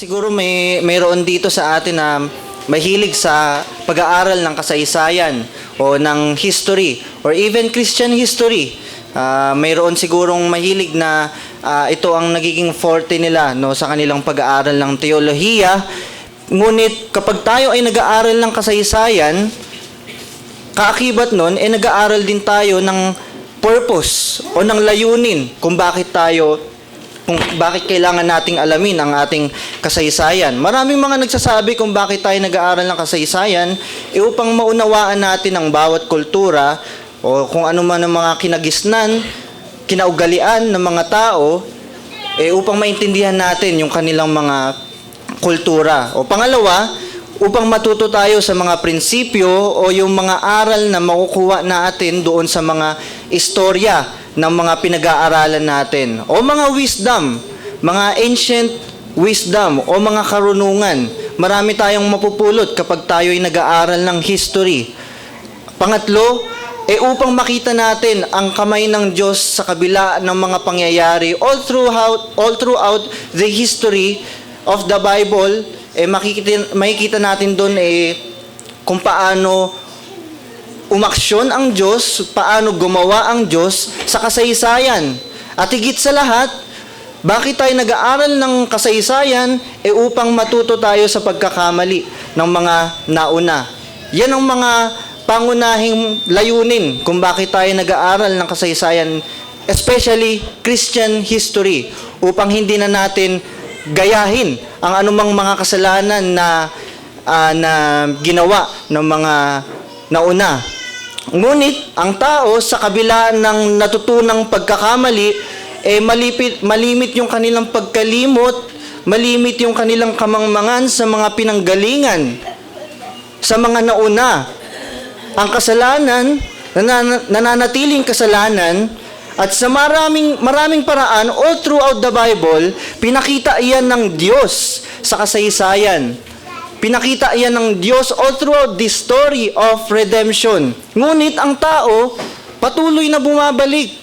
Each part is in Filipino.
Siguro mayroon dito sa atin na mahilig sa pag-aaral ng kasaysayan o ng history or even Christian history. Mayroon sigurong mahilig na ito ang nagiging forte nila no, sa kanilang pag-aaral ng teolohiya. Ngunit kapag tayo ay nag-aaral ng kasaysayan, kaakibat nun, nag-aaral din tayo ng purpose o ng layunin kung bakit kailangan nating alamin ang ating kasaysayan. Maraming mga nagsasabi kung bakit tayo nag-aaral ng kasaysayan upang maunawaan natin ang bawat kultura o kung ano man ang mga kinagisnan, kinaugalian ng mga tao upang maintindihan natin yung kanilang mga kultura. O pangalawa, upang matuto tayo sa mga prinsipyo o yung mga aral na makukuha natin doon sa mga istorya ng mga pinag-aaralan natin o mga wisdom, mga ancient wisdom o mga karunungan. Marami tayong mapupulot kapag tayo ay nag-aaral ng history. Pangatlo, upang makita natin ang kamay ng Diyos sa kabila ng mga pangyayari all throughout the history of the Bible, makikita natin doon kung paano umaksyon ang Diyos, paano gumawa ang Diyos sa kasaysayan. At higit sa lahat, bakit tayo nag-aaral ng kasaysayan? Upang matuto tayo sa pagkakamali ng mga nauna. Yan ang mga pangunahing layunin kung bakit tayo nag-aaral ng kasaysayan, especially Christian history, upang hindi na natin gayahin ang anumang mga kasalanan na ginawa ng mga nauna. Ngunit, ang tao sa kabila ng natutunang pagkakamali, malimit yung kanilang pagkalimot, malimit yung kanilang kamangmangan sa mga pinanggalingan, sa mga nauna. Ang kasalanan, nananatiling kasalanan, at sa maraming paraan, all throughout the Bible, pinakita iyan ng Diyos sa kasaysayan. Pinakita iyan ng Diyos all throughout this story of redemption. Ngunit ang tao, patuloy na bumabalik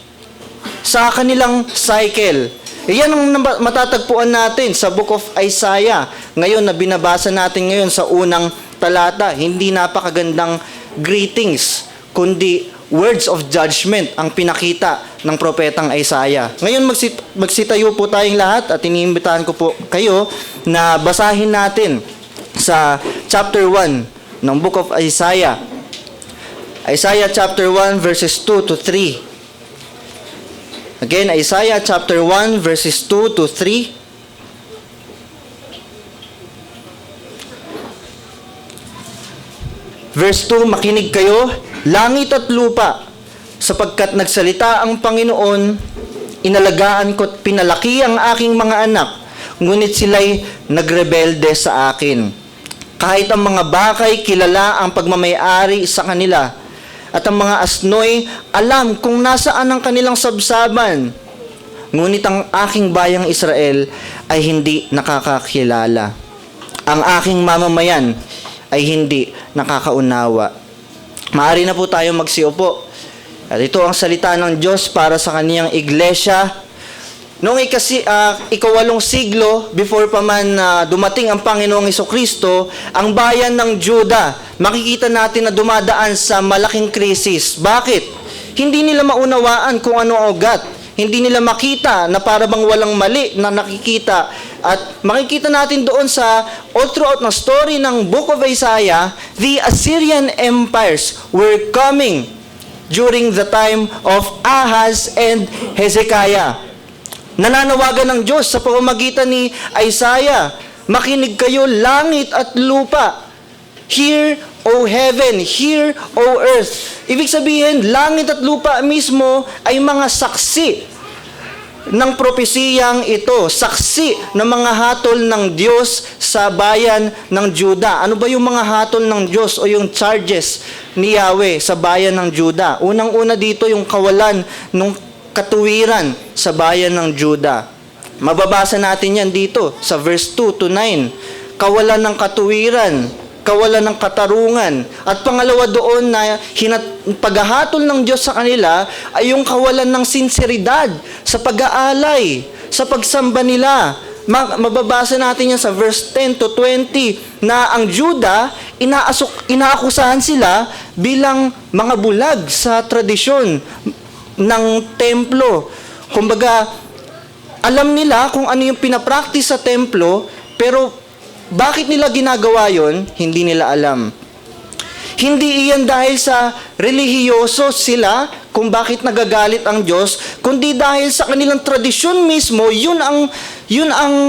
sa kanilang cycle. Iyan ang matatagpuan natin sa Book of Isaiah. Ngayon na binabasa natin ngayon sa unang talata. Hindi napakagandang greetings, kundi words of judgment ang pinakita ng propetang Isaiah. Ngayon magsitayo po tayong lahat at iniimbitahan ko po kayo na basahin natin sa chapter 1 ng Book of Isaiah. Isaiah chapter 1 verses 2 to 3. Again, Isaiah chapter 1 verses 2 to 3. Verse 2, makinig kayo, langit at lupa, sapagkat nagsalita ang Panginoon, inalagaan ko at pinalaki ang aking mga anak, ngunit sila'y nagrebelde sa akin. Kahit ang mga bakay kilala ang pagmamayari sa kanila, at ang mga asnoy alam kung nasaan ang kanilang sabsaban. Ngunit ang aking bayang Israel ay hindi nakakakilala. Ang aking mamamayan ay hindi nakakaunawa. Maaari na po tayo magsiupo. At ito ang salita ng Diyos para sa kaniyang iglesia. Noong ikawalong siglo, before pa man dumating ang Panginoong Hesukristo, ang bayan ng Juda, makikita natin na dumadaan sa malaking krisis. Bakit? Hindi nila maunawaan kung ano ang ugat. Hindi nila makita na para bang walang mali na nakikita. At makikita natin doon sa all throughout na story ng Book of Isaiah, the Assyrian empires were coming during the time of Ahaz and Hezekiah. Nananawagan ng Diyos sa pamamagitan ni Isaiah, makinig kayo langit at lupa. Hear, O heaven, hear, O earth. Ibig sabihin, langit at lupa mismo ay mga saksi ng propesiyang ito. Saksi ng mga hatol ng Diyos sa bayan ng Juda. Ano ba yung mga hatol ng Diyos o yung charges ni Yahweh sa bayan ng Juda? Unang-una dito yung kawalan ng katuwiran sa bayan ng Juda. Mababasa natin yan dito sa verse 2 to 9. Kawalan ng katuwiran, kawalan ng katarungan. At pangalawa doon na paghahatol ng Diyos sa kanila ay yung kawalan ng sinseridad sa pag-aalay, sa pagsamba nila Mababasa natin yan sa verse 10 to 20 na ang Juda, inaakusahan sila bilang mga bulag sa tradisyon ng templo. Kumbaga, alam nila kung ano yung pinapractice sa templo, pero bakit nila ginagawa yon, hindi nila alam. Hindi iyan dahil sa relihiyoso sila kung bakit nagagalit ang Diyos, kundi dahil sa kanilang tradisyon mismo, yun ang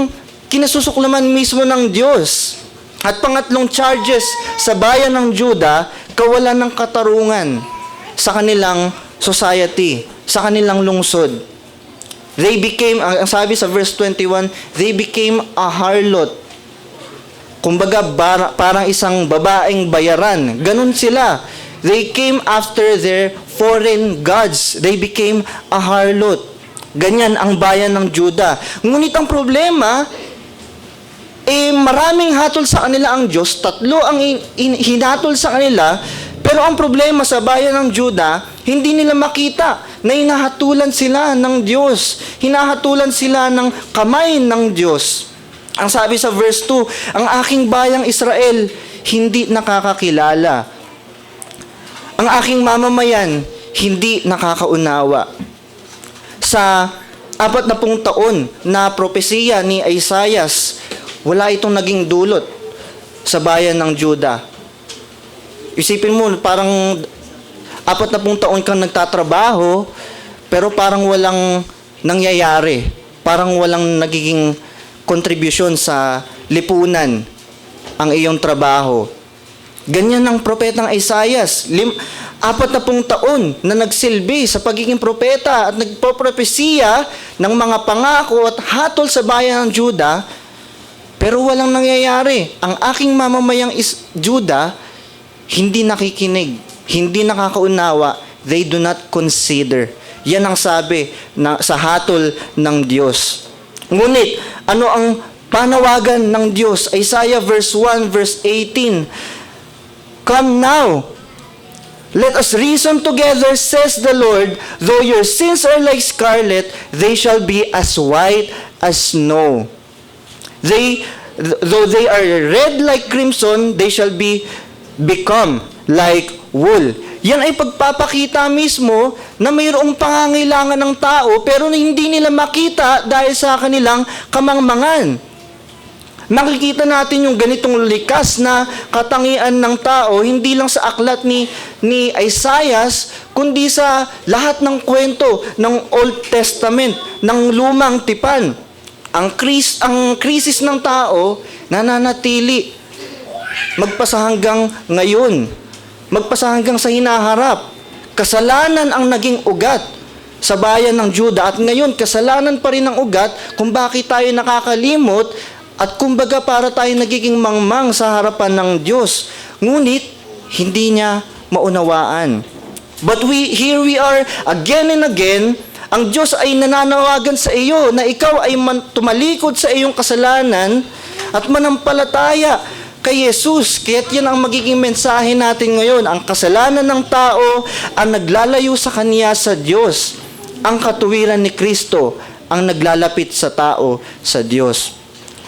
kinasusuklaman mismo ng Diyos. At pangatlong charges sa bayan ng Juda, kawalan ng katarungan sa kanilang society, sa kanilang lungsod. They became, ang sabi sa verse 21, they became a harlot. Kumbaga, parang isang babaeng bayaran. Ganun sila. They came after their foreign gods. They became a harlot. Ganyan ang bayan ng Juda. Ngunit ang problema, maraming hatol sa kanila ang Diyos. 3 ang hinatol sa kanila. Pero ang problema sa bayan ng Juda, hindi nila makita na hinahatulan sila ng Diyos. Hinahatulan sila ng kamay ng Diyos. Ang sabi sa verse 2, ang aking bayang Israel hindi nakakakilala. Ang aking mamamayan hindi nakakaunawa. Sa 40 taon na propesiya ni Isaias, wala itong naging dulot sa bayan ng Juda. Isipin mo, parang 40 taon kang nagtatrabaho, pero parang walang nangyayari. Parang walang nagiging kontribusyon sa lipunan ang iyong trabaho. Ganyan ang propetang Isaias. 40 taon na nagsilbi sa pagiging propeta at nagpropropesiya ng mga pangako at hatol sa bayan ng Juda, pero walang nangyayari. Ang aking mamamayang Juda, hindi nakikinig, hindi nakakaunawa, they do not consider. Yan ang sabi sa hatol ng Diyos. Ngunit, ano ang panawagan ng Diyos? Isaiah verse 1, verse 18. Come now, let us reason together, says the Lord. Though your sins are like scarlet, they shall be as white as snow. Though they are red like crimson, they shall become like wool. Yan ay pagpapakita mismo na mayroong pangangailangan ng tao pero hindi nila makita dahil sa kanilang kamangmangan. Nakikita natin yung ganitong likas na katangian ng tao hindi lang sa aklat ni Isaias kundi sa lahat ng kwento ng Old Testament, ng lumang tipan. Ang krisis ng tao nananatili magpasa hanggang ngayon. Magpasa hanggang sa hinaharap. Kasalanan ang naging ugat sa bayan ng Juda at ngayon kasalanan pa rin ang ugat kung bakit tayo nakakalimot at kumbaga para tayo nagiging mangmang sa harapan ng Diyos. Ngunit hindi niya maunawaan. But here we are again and again. Ang Diyos ay nananawagan sa iyo na ikaw ay tumalikod sa iyong kasalanan at manampalataya kay Jesus. Kaya't yan ang magiging mensahe natin ngayon. Ang kasalanan ng tao ang naglalayo sa kanya sa Diyos. Ang katuwiran ni Kristo ang naglalapit sa tao sa Diyos.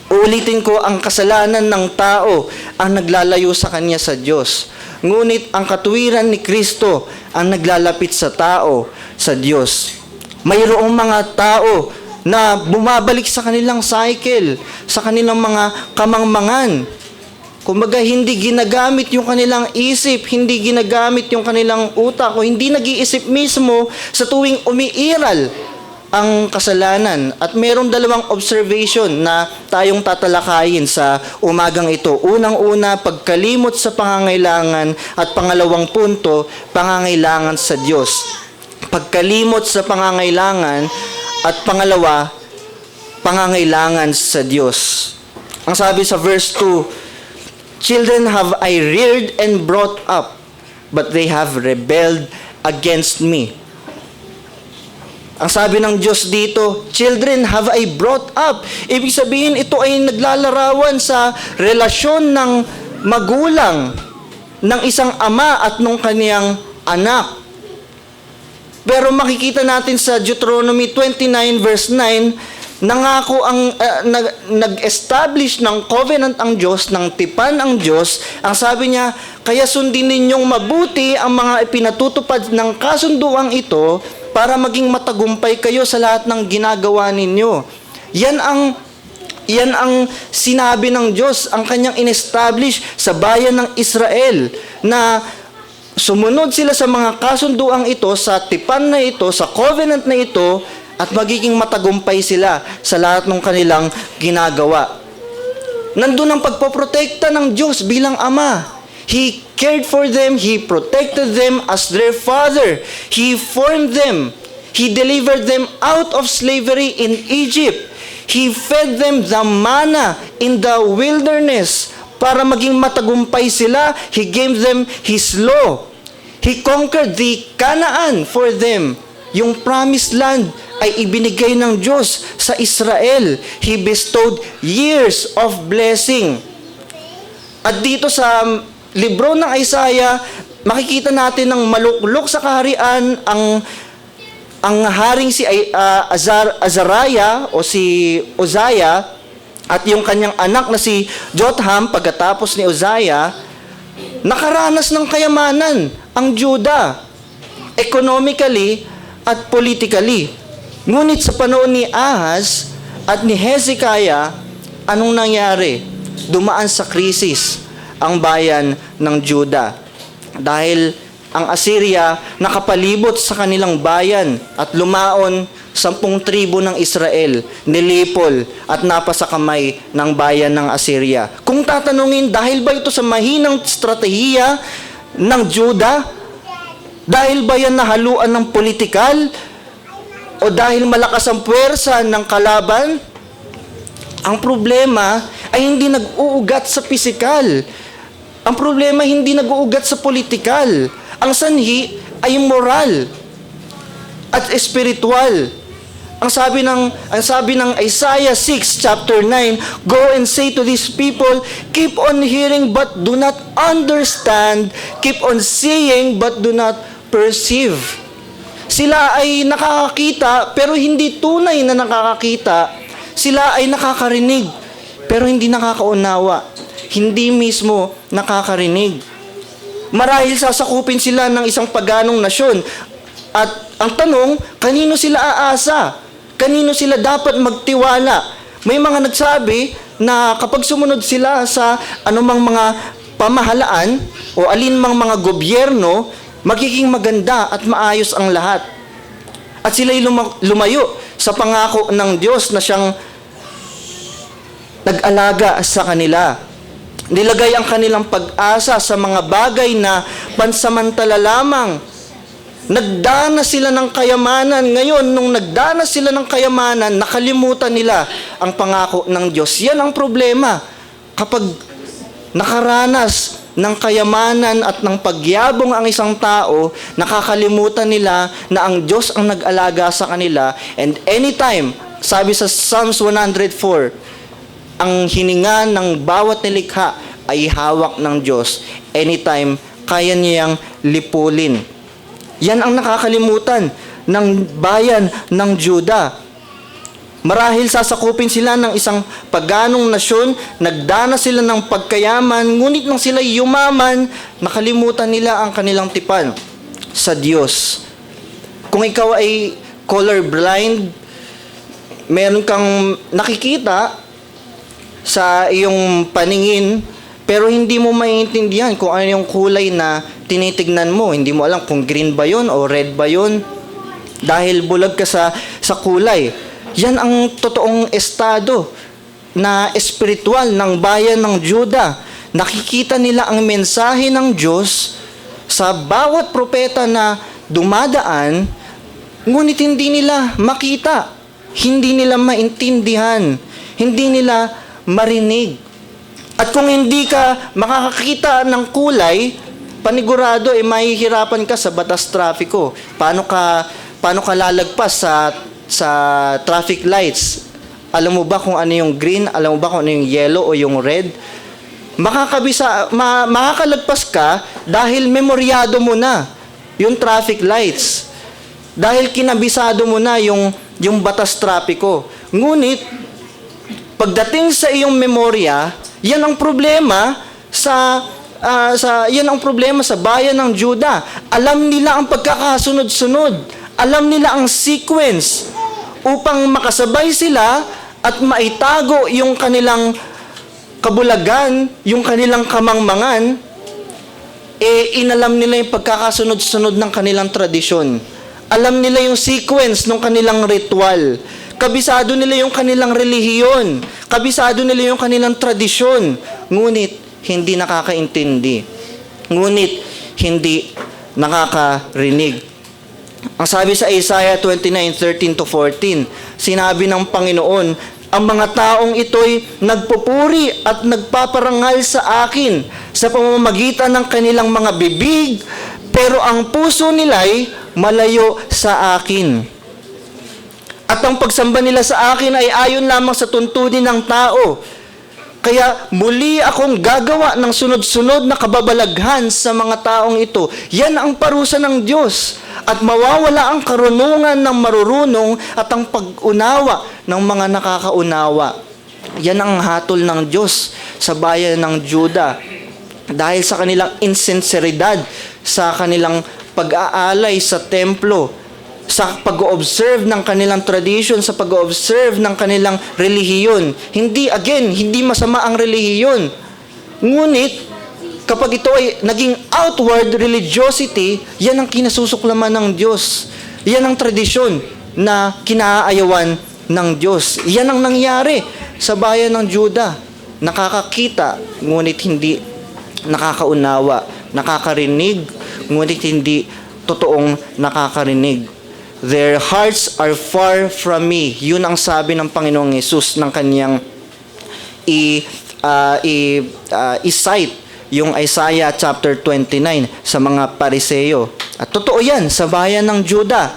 Ulitin ko, ang kasalanan ng tao ang naglalayo sa kanya sa Diyos. Ngunit ang katuwiran ni Kristo ang naglalapit sa tao sa Diyos. Mayroong mga tao na bumabalik sa kanilang cycle, sa kanilang mga kamangmangan. Kumbaga, hindi ginagamit yung kanilang isip, hindi ginagamit yung kanilang utak, o hindi nag-iisip mismo sa tuwing umiiral ang kasalanan. At merong 2 observation na tayong tatalakayin sa umagang ito. Unang-una, pagkalimot sa pangangailangan, at pangalawang punto, pangangailangan sa Diyos. Pagkalimot sa pangangailangan, at pangalawa, pangangailangan sa Diyos. Ang sabi sa verse 2, children have I reared and brought up, but they have rebelled against me. Ang sabi ng Diyos dito, children have I brought up. Ibig sabihin, ito ay naglalarawan sa relasyon ng magulang, ng isang ama at ng kaniyang anak. Pero makikita natin sa Deuteronomy 29 verse 9, nangako nag-establish ng covenant ang Diyos, ng tipan ang Diyos. Ang sabi niya, kaya sundin ninyong mabuti ang mga ipinatutupad ng kasunduang ito para maging matagumpay kayo sa lahat ng ginagawa ninyo. Yan ang sinabi ng Diyos, ang kanyang inestablish sa bayan ng Israel, na sumunod sila sa mga kasunduang ito, sa tipan na ito, sa covenant na ito, at magiging matagumpay sila sa lahat ng kanilang ginagawa. Nandun ang pagpoprotekta ng Diyos bilang Ama. He cared for them, He protected them as their Father. He formed them. He delivered them out of slavery in Egypt. He fed them the manna in the wilderness para maging matagumpay sila. He gave them His law. He conquered the Canaan for them. Yung promised land ay ibinigay ng Diyos sa Israel. He bestowed years of blessing. At dito sa libro ng Isaiah, makikita natin ng maluklok sa kaharian ang haring si Azariah o si Uzziah at yung kanyang anak na si Jotham. Pagkatapos ni Uzziah, nakaranas ng kayamanan ang Judah, economically at politically. Ngunit sa panahon ni Ahaz at ni Hezekiah, anong nangyari? Dumaan sa krisis ang bayan ng Judah. Dahil ang Assyria nakapalibot sa kanilang bayan at lumaon 10 tribo ng Israel, nilipol at napasa kamay ng bayan ng Assyria. Kung tatanungin, dahil ba ito sa mahinang strategiya ng Judah? Dahil ba yan nahaluan ng politikal? O dahil malakas ang puwersa ng kalaban? Ang problema ay hindi nag-uugat sa pisikal. Ang problema hindi nag-uugat sa politikal. Ang sanhi ay moral at espiritual. Ang sabi ng Isaiah 6 chapter 9, "Go and say to these people, keep on hearing but do not understand, keep on seeing but do not perceive." Sila ay nakakakita pero hindi tunay na nakakakita. Sila ay nakakarinig pero hindi nakakaunawa. Hindi mismo nakakarinig. Marahil sasakupin sila ng isang paganong nasyon. At ang tanong, kanino sila aasa? Kanino sila dapat magtiwala? May mga nagsabi na kapag sumunod sila sa anumang mga pamahalaan o alinmang mga gobyerno, magiging maganda at maayos ang lahat. At sila'y lumayo sa pangako ng Diyos na siyang nag-alaga sa kanila. Nilagay ang kanilang pag-asa sa mga bagay na pansamantala lamang. Nagdanas sila ng kayamanan. Ngayon, nung nagdanas sila ng kayamanan, nakalimutan nila ang pangako ng Diyos. Yan ang problema. Kapag nakaranas ng kayamanan at ng pagyabong ang isang tao, nakakalimutan nila na ang Diyos ang nag-alaga sa kanila. And anytime, sabi sa Psalms 104, ang hininga ng bawat nilikha ay hawak ng Diyos. Anytime, kaya niyang lipulin. Yan ang nakakalimutan ng bayan ng Judah. Marahil sasakupin sila ng isang paganong nasyon, nagdanas sila ng pagkayaman, ngunit nang sila yumaman, nakalimutan nila ang kanilang tipan sa Diyos. Kung ikaw ay colorblind, meron kang nakikita sa iyong paningin, pero hindi mo maiintindihan kung ano yung kulay na tinitignan mo. Hindi mo alam kung green ba yun o red ba yun. Dahil bulag ka sa kulay. Yan ang totoong estado na espiritual ng bayan ng Judah. Nakikita nila ang mensahe ng Diyos sa bawat propeta na dumadaan, ngunit hindi nila makita, hindi nila maintindihan, hindi nila marinig. At kung hindi ka makakakita ng kulay, panigurado mahihirapan ka sa batas trapiko. Paano ka lalagpas sa traffic lights? Alam mo ba kung ano yung green? Alam mo ba kung ano yung yellow o yung red? Makakalagpas ka dahil memoryado mo na yung traffic lights. Dahil kinabisado mo na yung batas trapiko. Ngunit, pagdating sa iyong memorya, yan ang problema yan ang problema sa bayan ng Juda. Alam nila ang pagkakasunod-sunod. Alam nila ang sequence upang makasabay sila at maitago yung kanilang kabulagan, yung kanilang kamangmangan, inalam nila yung pagkakasunod-sunod ng kanilang tradisyon. Alam nila yung sequence ng kanilang ritual. Kabisado nila yung kanilang relihiyon. Kabisado nila yung kanilang tradisyon. Ngunit, hindi nakakaintindi. Ngunit, hindi nakakarinig. Ang sabi sa Isaiah 29:13-14, sinabi ng Panginoon, ang mga taong ito'y nagpupuri at nagpaparangal sa akin sa pamamagitan ng kanilang mga bibig, pero ang puso nila'y malayo sa akin. At ang pagsamba nila sa akin ay ayon lamang sa tuntunin ng tao. Kaya muli akong gagawa ng sunod-sunod na kababalaghan sa mga taong ito. Yan ang parusa ng Diyos. At mawawala ang karunungan ng marurunong at ang pag-unawa ng mga nakakaunawa. Yan ang hatol ng Diyos sa bayan ng Juda. Dahil sa kanilang insinseridad, sa kanilang pag-aalay sa templo, sa pag-observe ng kanilang tradition, sa pag-observe ng kanilang relihiyon. Hindi masama ang relihiyon. Ngunit, kapag ito ay naging outward religiosity, yan ang kinasusuklaman ng Diyos. Yan ang tradisyon na kinaayawan ng Diyos. Yan ang nangyari sa bayan ng Juda. Nakakakita, ngunit hindi nakakaunawa. Nakakarinig, ngunit hindi totoong nakakarinig. Their hearts are far from me. Yun ang sabi ng Panginoong Yesus ng kanyang i-cite yung Isaiah chapter 29 sa mga Pariseo. At totoo yan sa bayan ng Juda.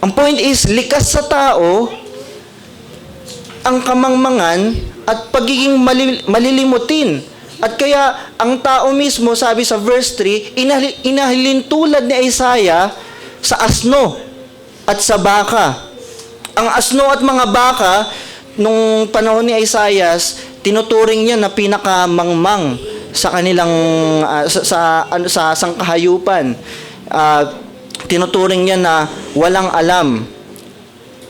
Ang point is, likas sa tao ang kamangmangan at pagiging malilimutin. At kaya ang tao mismo, sabi sa verse 3, inahilintulad ni Isaiah sa asno at sa baka. Ang asno at mga baka, nung panahon ni Isaiah, tinuturing niya na pinakamangmang sa kanilang sa sangkahayupan. Tinuturing niya na walang alam.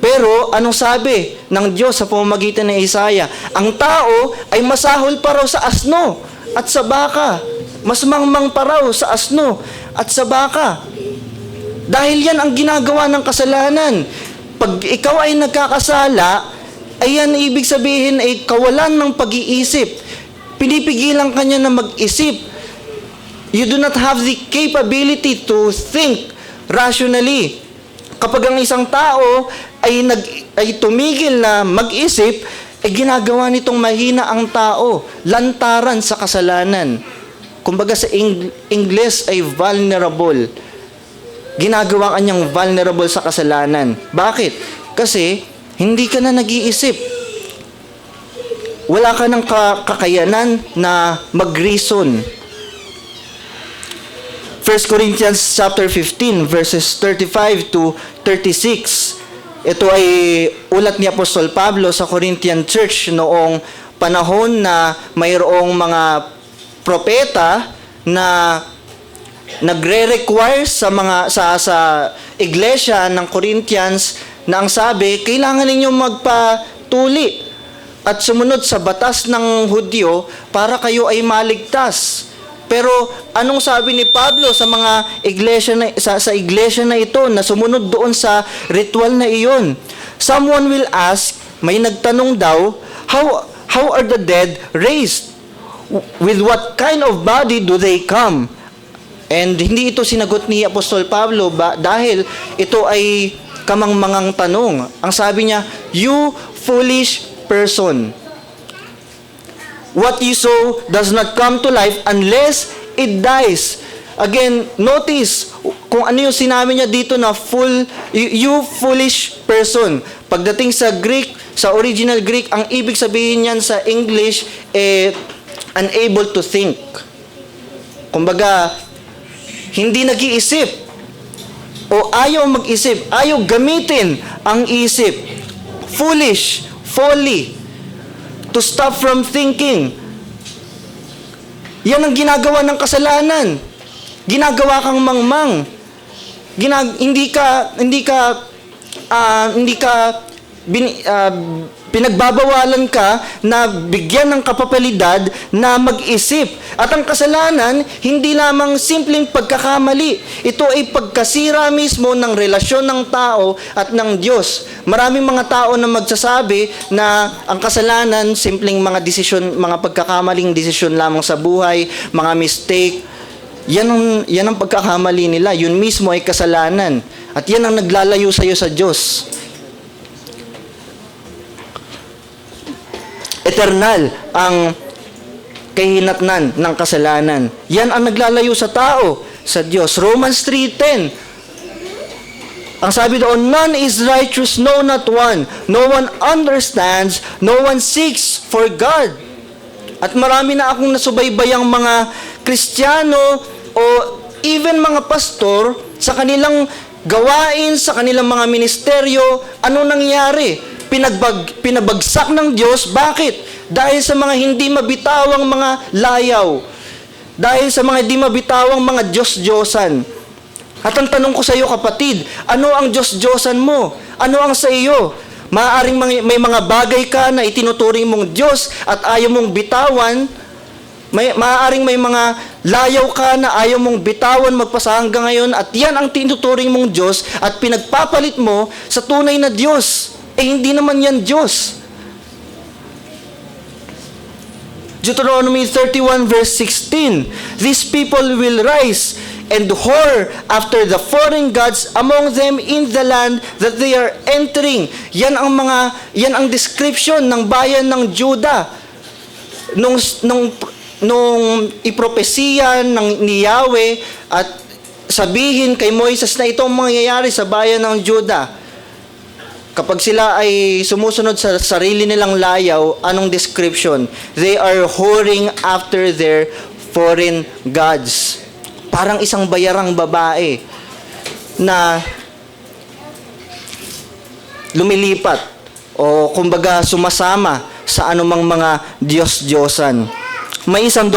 Pero anong sabi ng Diyos sa pamamagitan ni Isaiah? Ang tao ay masahol pa raw sa asno at sa baka. Mas mangmang pa raw sa asno at sa baka. Dahil yan ang ginagawa ng kasalanan. Pag ikaw ay nagkakasala, ay yan ibig sabihin ay kawalan ng pag-iisip. Pinipigilan ka niya na mag-isip. You do not have the capability to think rationally. Kapag ang isang tao ay tumigil na mag-isip, ay ginagawa nitong mahina ang tao, lantaran sa kasalanan. Kumbaga sa English ay vulnerable. Ginagawa ka niyang vulnerable sa kasalanan. Bakit? Kasi hindi ka na nag-iisip. Wala ka ng kakayanan na mag-reason. 1 Corinthians chapter 15 verses 35 to 36. Ito ay ulat ni Apostol Pablo sa Corinthian Church noong panahon na mayroong mga propeta na nagre-require sa iglesia ng Corinthians na ang sabi, kailangan ninyong magpatuli at sumunod sa batas ng Hudyo para kayo ay maligtas. Pero anong sabi ni Pablo sa mga iglesia sa iglesia na ito na sumunod doon sa ritual na iyon? Someone will ask, may nagtanong daw, how are the dead raised? With what kind of body do they come? And hindi ito sinagot ni Apostol Pablo dahil ito ay kamangmangang tanong. Ang sabi niya, you foolish person. What you sow does not come to life unless it dies. Again, notice kung ano yung sinabi niya dito na you foolish person. Pagdating sa Greek, sa original Greek, ang ibig sabihin niyan sa English, unable to think. Kumbaga, hindi nag-iisip o ayaw mag-isip, ayaw gamitin ang isip. foolish, folly, to stop from thinking. Yan ang ginagawa ng kasalanan. Ginagawa kang mangmang. Hindi ka pinagbabawalan ka na bigyan ng kapapalidad na mag-isip. At ang kasalanan, hindi lamang simpleng pagkakamali. Ito ay pagkasira mismo ng relasyon ng tao at ng Diyos. Maraming mga tao na magsasabi na ang kasalanan, simpleng mga desisyon, mga pagkakamaling desisyon lamang sa buhay, mga mistake. Yan ang pagkakamali nila. Yun mismo ay kasalanan. At yan ang naglalayo sa iyo sa Diyos. Eternal ang kahinatnan ng kasalanan. Yan ang naglalayo sa tao sa Diyos. Romans 3:10. Ang sabi doon, none is righteous, no not one. No one understands, no one seeks for God. At marami na akong nasubaybayang mga Kristiyano o even mga pastor sa kanilang gawain, sa kanilang mga ministeryo, ano nangyari? Pinabagsak ng Diyos. Bakit? Dahil sa mga hindi mabitawang mga layaw. Dahil sa mga hindi mabitawang mga Diyos-Diyosan. At ang tanong ko sa iyo, kapatid, ano ang Diyos-Diyosan mo? Ano ang sa iyo? Maaaring may mga bagay ka na itinuturing mong Diyos at ayaw mong bitawan. Maaaring may mga layaw ka na ayaw mong bitawan magpasa hanggang ngayon at yan ang tinuturing mong Diyos at pinagpapalit mo sa tunay na Diyos. Hindi naman yan Diyos. Deuteronomy 31 verse 16. These people will rise and whore after the foreign gods among them in the land that they are entering. Yan ang description ng bayan ng Judah. Nung ipropesiya ni Yahweh at sabihin kay Moises na ito ang mangyayari sa bayan ng Judah. Kapag sila ay sumusunod sa sarili nilang layaw, anong description? They are whoring after their foreign gods. Parang isang bayarang babae na lumilipat o kumbaga sumasama sa anumang mga Diyos-Diyosan. May isang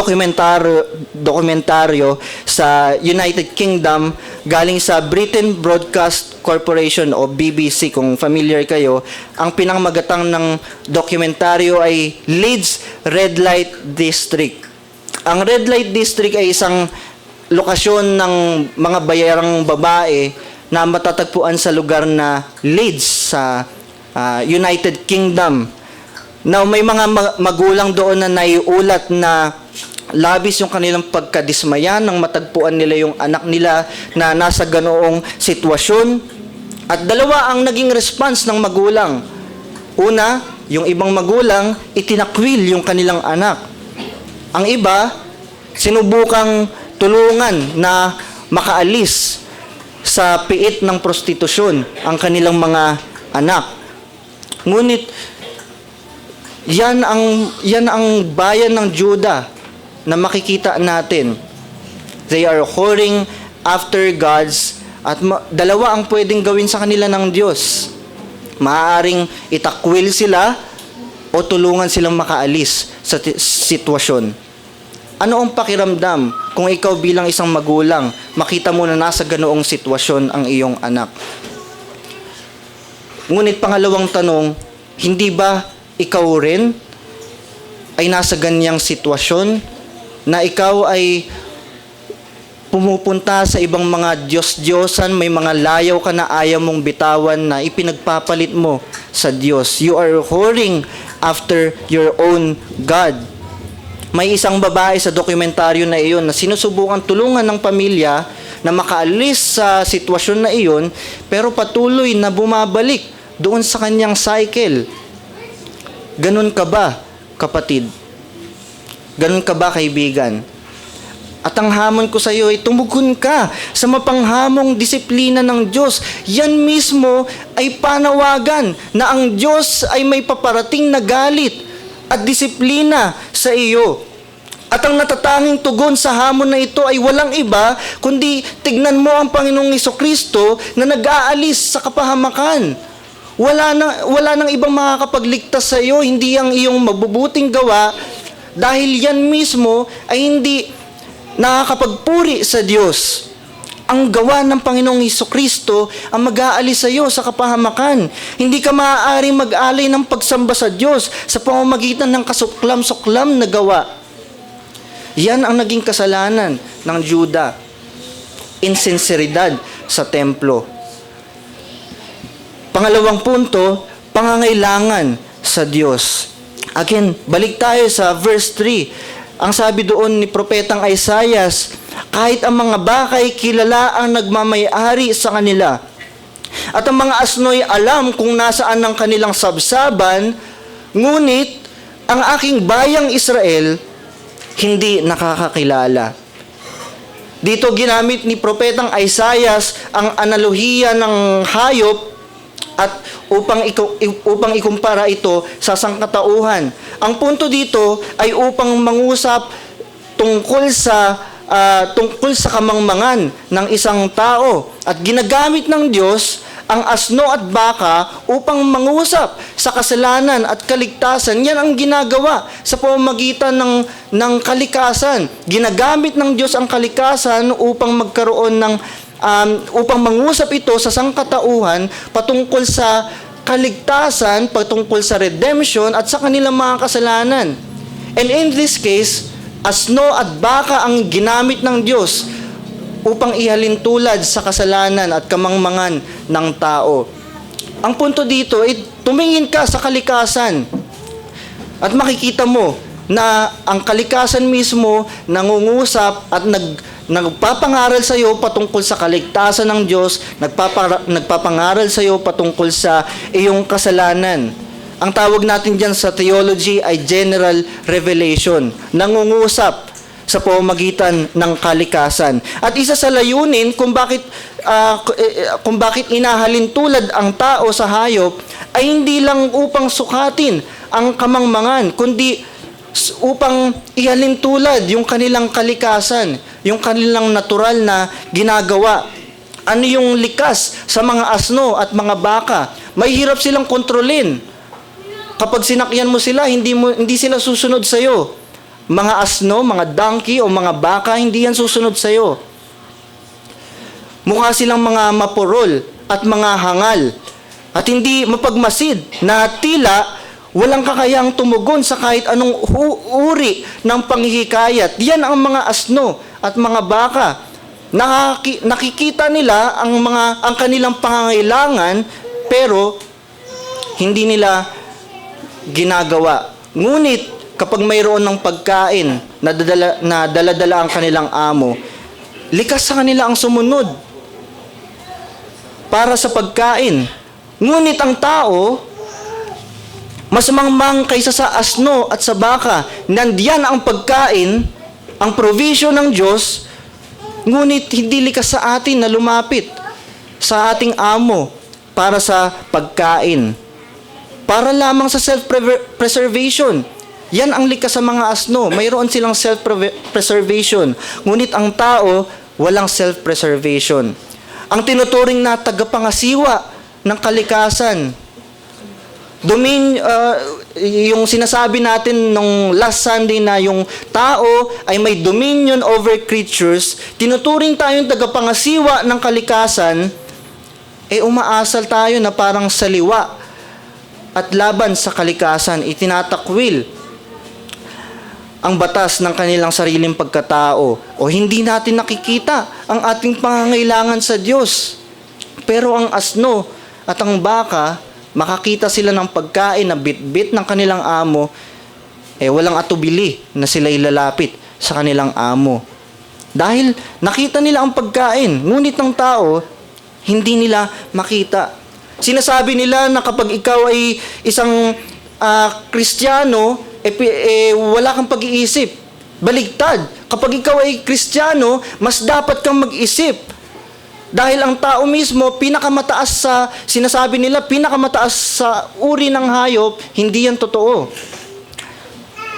dokumentaryo sa United Kingdom galing sa Britain Broadcast Corporation o BBC kung familiar kayo. Ang pinangmagatang ng dokumentaryo ay Leeds Red Light District. Ang Red Light District ay isang lokasyon ng mga bayarang babae na matatagpuan sa lugar na Leeds sa United Kingdom. Now, may mga magulang doon na naiulat na labis yung kanilang pagkadismaya nang matagpuan nila yung anak nila na nasa ganoong sitwasyon. At dalawa ang naging response ng magulang. Una, yung ibang magulang, itinakwil yung kanilang anak. Ang iba, sinubukang tulungan na makaalis sa piit ng prostitusyon ang kanilang mga anak. Ngunit, yan ang bayan ng Judah na makikita natin. They are whoring after gods at dalawa ang pwedeng gawin sa kanila ng Diyos. Maaaring itakwil sila o tulungan silang makaalis sa sitwasyon. Ano ang pakiramdam kung ikaw bilang isang magulang, makita mo na nasa ganoong sitwasyon ang iyong anak? Ngunit pangalawang tanong, hindi ba ikaw rin ay nasa ganyang sitwasyon na ikaw ay pumupunta sa ibang mga Diyos-Diyosan, may mga layaw ka na ayaw mong bitawan na ipinagpapalit mo sa Diyos. You are whoring after your own God. May isang babae sa dokumentaryo na iyon na sinusubukan tulungan ng pamilya na makaalis sa sitwasyon na iyon, pero patuloy na bumabalik doon sa kanyang cycle. Ganun ka ba, kapatid? Ganun ka ba, kaibigan? At ang hamon ko sa iyo ay tumugon ka sa mapanghamong disiplina ng Diyos. Yan mismo ay panawagan na ang Diyos ay may paparating na galit at disiplina sa iyo. At ang natatanging tugon sa hamon na ito ay walang iba, kundi tignan mo ang Panginoong Hesukristo na nag-aalis sa kapahamakan wala nang ibang makakapagligtas sa iyo, hindi ang iyong mabubuting gawa, dahil yan mismo ay hindi nakakapagpuri sa Diyos. Ang gawa ng Panginoong Hesukristo ang mag-aalis sa iyo sa kapahamakan. Hindi ka maaaring mag-alay ng pagsamba sa Diyos sa pamamagitan ng kasuklam-suklam na gawa. Yan ang naging kasalanan ng Juda. Insinseridad sa templo. Pangalawang punto, pangangailangan sa Diyos. Again, balik tayo sa verse 3. Ang sabi doon ni Propetang Isaias, kahit ang mga bakay kilala ang nagmamay-ari sa kanila, at ang mga asno'y alam kung nasaan ang kanilang sabsaban, ngunit ang aking bayang Israel hindi nakakakilala. Dito ginamit ni Propetang Isaias ang analohiya ng hayop at upang ikumpara ito sa sangkatauhan. Ang punto dito ay upang mangusap tungkol sa kamangmangan ng isang tao, at ginagamit ng Diyos ang asno at baka upang mangusap sa kasalanan at kaligtasan. Yan ang ginagawa sa pamamagitan ng kalikasan. Ginagamit ng Diyos ang kalikasan upang magkaroon ng upang mangusap ito sa sangkatauhan patungkol sa kaligtasan, patungkol sa redemption at sa kanilang mga kasalanan. And in this case, asno at baka ang ginamit ng Diyos upang ihalin tulad sa kasalanan at kamangmangan ng tao. Ang punto dito ay tumingin ka sa kalikasan at makikita mo na ang kalikasan mismo nangungusap at nagpapangaral sa iyo patungkol sa kaligtasan ng Diyos, nagpapangaral sa iyo patungkol sa iyong kasalanan. Ang tawag natin diyan sa theology ay general revelation, nangungusap sa pamamagitan ng kalikasan. At isa sa layunin kung bakit inahalin tulad ang tao sa hayop ay hindi lang upang sukatin ang kamangmangan, kundi upang ihalin tulad yung kanilang kalikasan, yung kanilang natural na ginagawa. Ano yung likas sa mga asno at mga baka? May hirap silang kontrolin. Kapag sinakyan mo sila, hindi sila susunod sa iyo. Mga asno, mga donkey o mga baka, hindi yan susunod sa iyo. Mukha silang mga mapurol at mga hangal at hindi mapagmasid na tila walang kakayang tumugon sa kahit anong uri ng panghihikayat. Yan ang mga asno at mga baka. Nakikita nila ang kanilang pangangailangan, pero hindi nila ginagawa. Ngunit kapag mayroon ng pagkain na dala-dala ang kanilang amo, likas sa kanila ang sumunod para sa pagkain. Ngunit ang tao, mas mangmang kaysa sa asno at sa baka. Nandiyan ang pagkain, ang provision ng Diyos, ngunit hindi likas sa atin na lumapit sa ating amo para sa pagkain. Para lamang sa self-preservation. Yan ang likas sa mga asno. Mayroon silang self-preservation. Ngunit ang tao, walang self-preservation. Ang tinuturing na tagapangasiwa ng kalikasan, yung sinasabi natin nung last Sunday na yung tao ay may dominion over creatures, tinuturing tayong tagapangasiwa ng kalikasan, umaasal tayo na parang saliwa at laban sa kalikasan, itinatakwil ang batas ng kanilang sariling pagkatao, o hindi natin nakikita ang ating pangangailangan sa Diyos. Pero ang asno at ang baka, makakita sila ng pagkain na bit-bit ng kanilang amo, walang atubili na sila ilalapit sa kanilang amo. Dahil nakita nila ang pagkain, ngunit ng tao, hindi nila makita. Sinasabi nila na kapag ikaw ay isang Kristiyano, wala kang pag-iisip. Baligtad, kapag ikaw ay Kristiyano, mas dapat kang mag-isip. Dahil ang tao mismo, sinasabi nila, pinakamataas sa uri ng hayop, hindi yan totoo.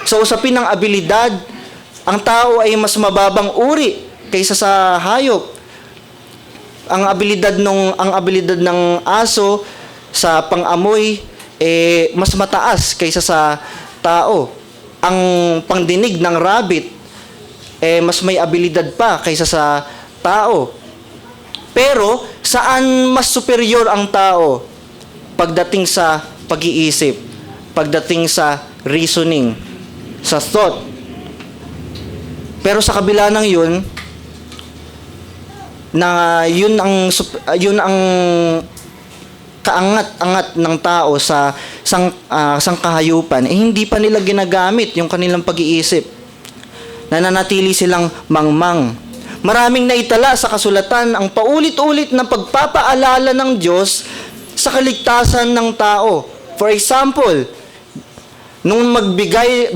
Sa usapin ng abilidad, ang tao ay mas mababang uri kaysa sa hayop. Ang abilidad ng aso, sa pang-amoy, mas mataas kaysa sa tao. Ang pangdinig ng rabbit, mas may abilidad pa kaysa sa tao. Pero, saan mas superior ang tao? Pagdating sa pag-iisip, pagdating sa reasoning, sa thought. Pero sa kabila ng yun, na yun ang kaangat-angat ng tao sa sangkahayupan, hindi pa nila ginagamit yung kanilang pag-iisip. Nananatili silang mangmang. Maraming naitala sa kasulatan ang paulit-ulit na pagpapaalala ng Diyos sa kaligtasan ng tao. For example,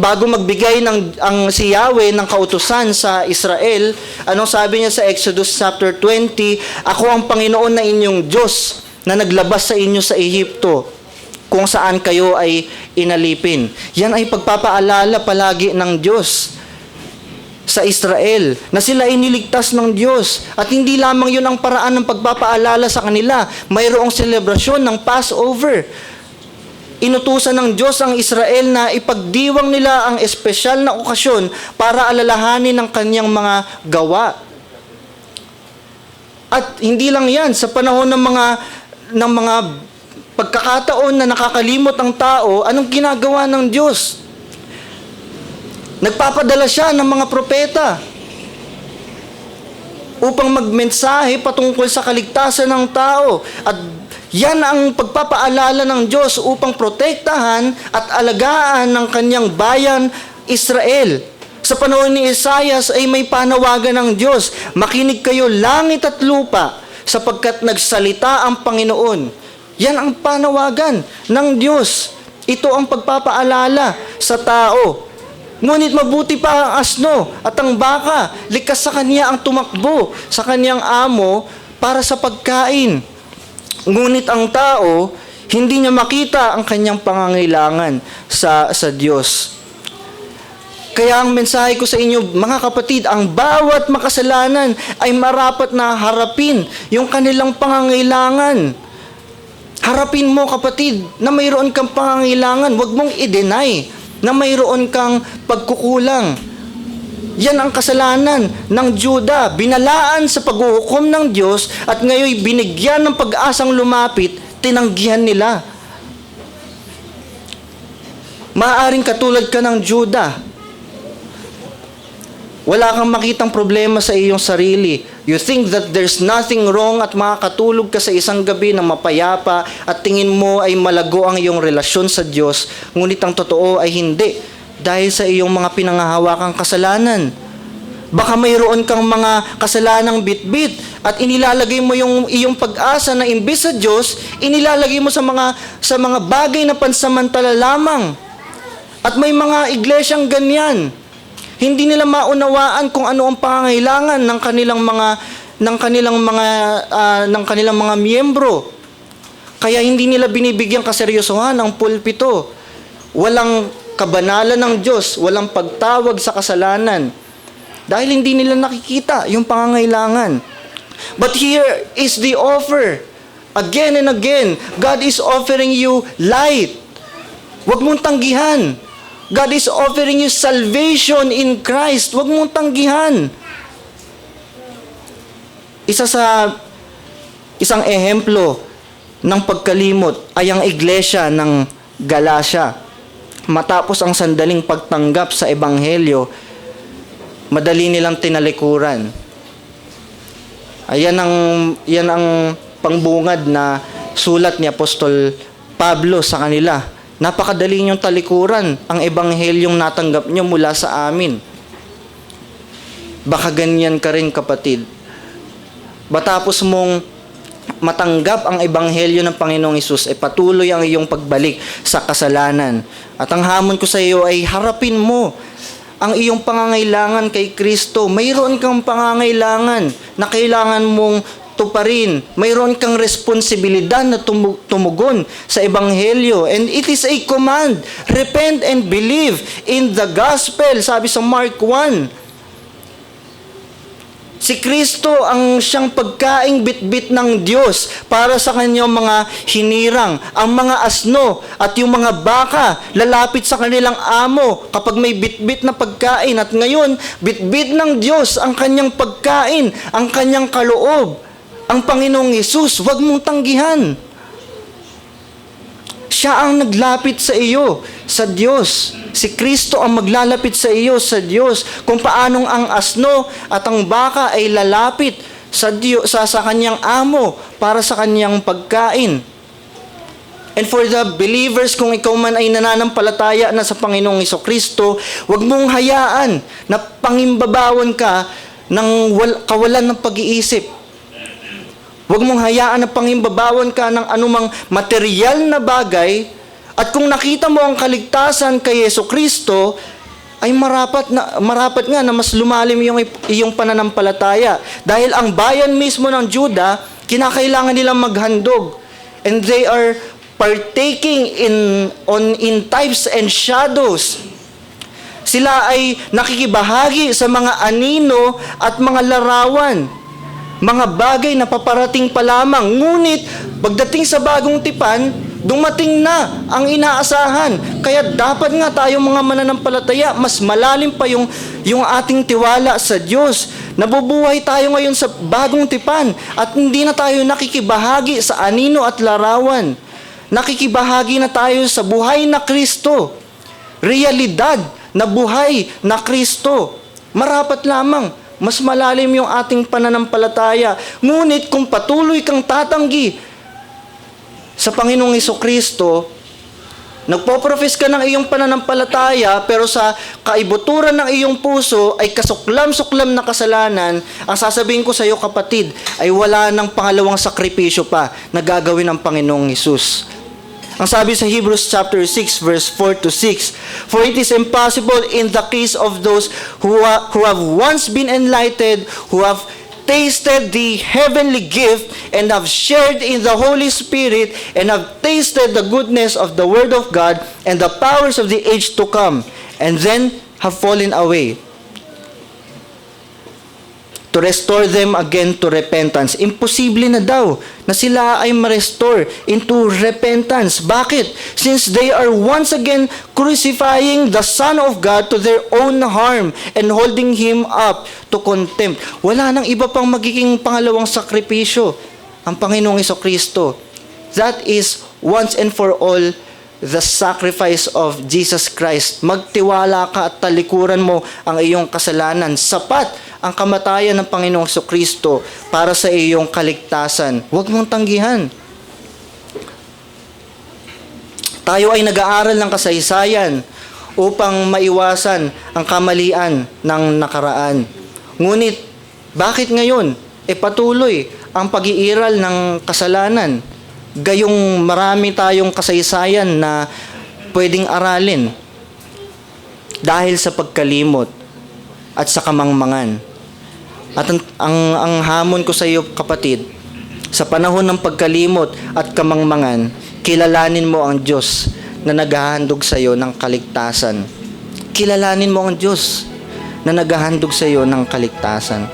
bago magbigay ang si Yahweh ng kautusan sa Israel, anong sabi niya sa Exodus chapter 20? Ako ang Panginoon na inyong Diyos na naglabas sa inyo sa Ehipto, kung saan kayo ay inalipin. Yan ay pagpapaalala palagi ng Diyos sa Israel, na sila ay niligtas ng Diyos. At hindi lamang yun ang paraan ng pagpapaalala sa kanila. Mayroong selebrasyon ng Passover. Inutusan ng Diyos ang Israel na ipagdiwang nila ang espesyal na okasyon para alalahanin ang kanyang mga gawa. At hindi lang yan, sa panahon ng mga pagkakataon na nakakalimot ang tao, anong ginagawa ng Diyos? Nagpapadala siya ng mga propeta upang magmensahe patungkol sa kaligtasan ng tao. At yan ang pagpapaalala ng Diyos upang protektahan at alagaan ng kanyang bayan Israel. Sa panahon ni Isaias ay may panawagan ng Diyos, makinig kayo langit at lupa, sapagkat nagsalita ang Panginoon. Yan ang panawagan ng Diyos. Ito ang pagpapaalala sa tao. Ngunit mabuti pa ang asno at ang baka, likas sa kanya ang tumakbo sa kanyang amo para sa pagkain. Ngunit ang tao, hindi niya makita ang kanyang pangangailangan sa Diyos. Kaya ang mensahe ko sa inyo, mga kapatid, ang bawat makasalanan ay marapat na harapin yung kanilang pangangailangan. Harapin mo, kapatid, na mayroon kang pangangailangan. Huwag mong i-deny na mayroon kang pagkukulang. Yan ang kasalanan ng Juda. Binalaan sa paghuhukom ng Diyos at ngayon binigyan ng pag-asang lumapit, tinanggihan nila. Maaaring katulad ka ng Juda. Wala kang makitang problema sa iyong sarili. You think that there's nothing wrong at makakatulog ka sa isang gabi na mapayapa at tingin mo ay malago ang iyong relasyon sa Diyos, ngunit ang totoo ay hindi dahil sa iyong mga pinangahawakang kasalanan. Baka mayroon kang mga kasalanang bitbit at inilalagay mo yung iyong pag-asa na imbes sa Diyos, inilalagay mo sa mga bagay na pansamantala lamang. At may mga iglesyang ganyan. Hindi nila maunawaan kung ano ang pangangailangan ng kanilang mga miyembro. Kaya hindi nila binibigyang kaseryosohan ang pulpito. Walang kabanalan ng Diyos, walang pagtawag sa kasalanan. Dahil hindi nila nakikita yung pangangailangan. But here is the offer. Again and again, God is offering you light. Huwag mong tanggihan. God is offering you salvation in Christ. Huwag mong tanggihan. Isang ehemplo ng pagkalimot ay ang iglesia ng Galacia. Matapos ang sandaling pagtanggap sa Ebanghelyo, madali nilang tinalikuran. Yan ang pangbungad na sulat ni Apostol Pablo sa kanila. Napakadali niyong talikuran ang ebanghelyong natanggap niyo mula sa amin. Baka ganyan ka rin, kapatid. Matapos mong matanggap ang ebanghelyo ng Panginoong Hesus, patuloy ang iyong pagbalik sa kasalanan. At ang hamon ko sa iyo ay harapin mo ang iyong pangangailangan kay Kristo. Mayroon kang pangangailangan na kailangan mong tuparin. Mayroon kang responsibilidad na tumugon sa ebanghelyo. And it is a command. Repent and believe in the gospel. Sabi sa Mark 1. Si Kristo ang siyang pagkaing bitbit ng Diyos para sa kanyang mga hinirang. Ang mga asno at yung mga baka lalapit sa kanilang amo kapag may bitbit na pagkain. At ngayon, bitbit ng Diyos ang kanyang pagkain, ang kanyang kaloob. Ang Panginoong Hesus, huwag mong tanggihan. Siya ang naglapit sa iyo, sa Diyos. Si Kristo ang maglalapit sa iyo, sa Diyos. Kung paanong ang asno at ang baka ay lalapit sa Diyos, sa kanyang amo para sa kanyang pagkain. And for the believers, kung ikaw man ay nananampalataya na sa Panginoong Hesukristo, huwag mong hayaan na pangimbabawan ka ng kawalan ng pag-iisip. Huwag mong hayaan na pangimbabawan ka ng anumang material na bagay, at kung nakita mo ang kaligtasan kay Hesukristo, ay marapat nga na mas lumalim yung iyong pananampalataya. Dahil ang bayan mismo ng Juda, kinakailangan nilang maghandog. And they are partaking in types and shadows. Sila ay nakikibahagi sa mga anino at mga larawan. Mga bagay na paparating pa lamang. Ngunit, pagdating sa bagong tipan, dumating na ang inaasahan. Kaya dapat nga tayong mga mananampalataya, mas malalim pa yung ating tiwala sa Diyos. Nabubuhay tayo ngayon sa bagong tipan at hindi na tayo nakikibahagi sa anino at larawan. Nakikibahagi na tayo sa buhay na Kristo. Realidad na buhay na Kristo. Marapat lamang. Mas malalim yung ating pananampalataya. Ngunit kung patuloy kang tatanggi sa Panginoong Hesukristo, nagpo-profess ka ng iyong pananampalataya, pero sa kaibuturan ng iyong puso ay kasuklam-suklam na kasalanan, ang sasabihin ko sa iyo, kapatid, ay wala ng pangalawang sakripisyo pa na gagawin ng Panginoong Hesus. Ang sabi sa Hebrews chapter 6 verse 4 to 6, "For it is impossible in the case of those who have once been enlightened, who have tasted the heavenly gift, and have shared in the Holy Spirit, and have tasted the goodness of the Word of God, and the powers of the age to come, and then have fallen away, to restore them again to repentance." Imposible na daw na sila ay ma-restore into repentance. Bakit? Since they are once again crucifying the Son of God to their own harm and holding Him up to contempt. Wala nang iba pang magiging pangalawang sakripisyo ang Panginoong Hesukristo. That is once and for all the sacrifice of Jesus Christ. Magtiwala ka at talikuran mo ang iyong kasalanan. Sapat ang kamatayan ng Panginoong Hesukristo para sa iyong kaligtasan. Huwag mong tanggihan. Tayo ay nag-aaral ng kasaysayan upang maiwasan ang kamalian ng nakaraan. Ngunit, bakit ngayon? Patuloy ang pag-iiral ng kasalanan. Gayong marami tayong kasaysayan na pwedeng aralin dahil sa pagkalimot at sa kamangmangan. At ang hamon ko sa iyo, kapatid, sa panahon ng pagkalimot at kamangmangan, kilalanin mo ang Diyos na naghahandog sa iyo ng kaligtasan. Kilalanin mo ang Diyos na naghahandog sa iyo ng kaligtasan.